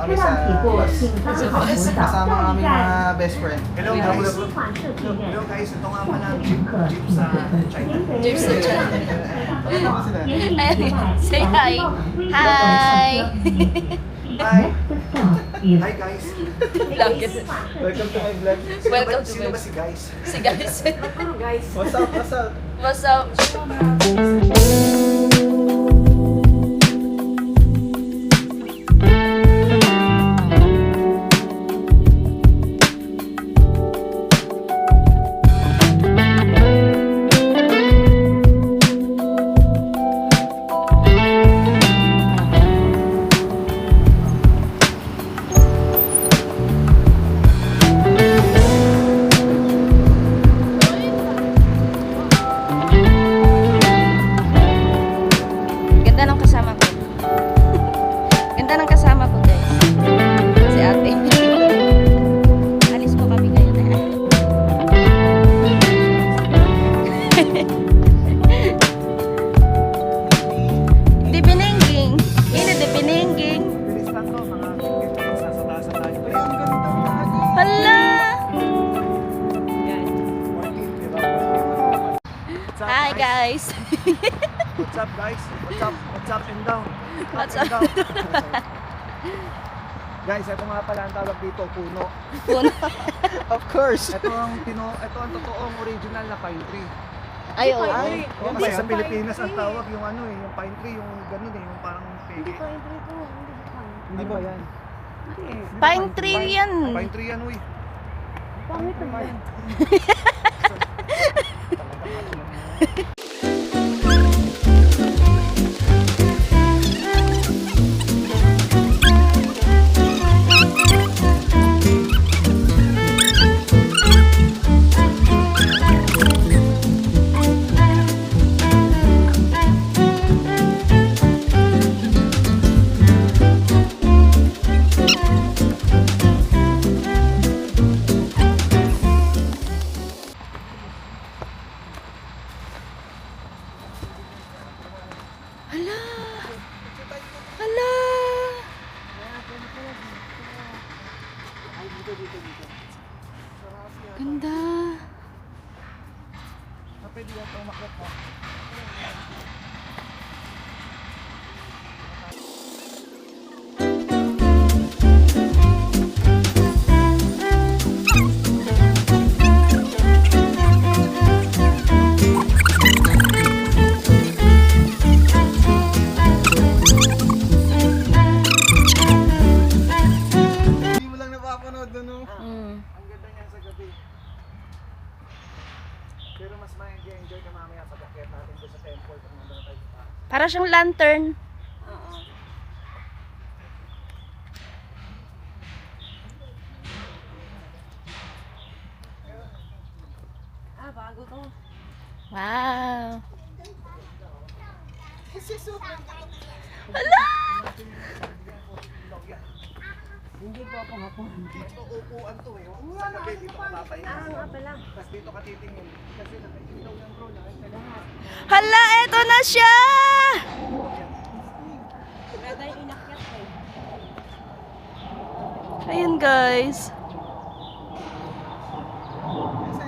kami sa bus. Kasama kami mga best friend. Hello guys. Hello guys, ito nga pala ang jeep sa China. Jeep sa China. Ano sila? Say hi. Hi. Hi. Hi guys. Welcome to my vlog. Welcome to Sino my- ba si guys? Si guys. What's up? What's up? What's up? Ganda ng kasama ko. Ganda ng kasama ko, guys. Si ate. Alis po kami ngayon. Di binengging. Ini di binengging. Bilis lang to, mga sasatasan tayo. Ay, ang ganda ng lagi. Hala! 14, di ba? What's up, Hi, guys. What's up guys? What's up? What's up and down? What's and up? down. Guys, ito nga pala ang tawag dito, puno. Of course. Ito ang totoong original na pine tree. Ay, oo. Ay, Kasi sa Pilipinas ang tawag yung ano eh, yung pine tree, yung ganun eh, yung parang pege. Hindi ba yan? Pine tree yan. Pine tree yan, uy. Pangit naman. Hala! Hala! Ganda. Pwede yan ito umakyat mo. Hindi mo lang napapanood no? Mm. Ang ganda niyan sa gabi. Pero mas ma-enjoy ka mamaya pag akyat natin doon sa temple pag nandun na tayo sa taas. Para siyang lantern. Wow. Hala! Dito upuan to eh. Sa gabi dito ka papahinga. Tapos dito ka titingin. Kasi nakikita yung bro na. Hala, eto na siya! Ayun, guys. Sa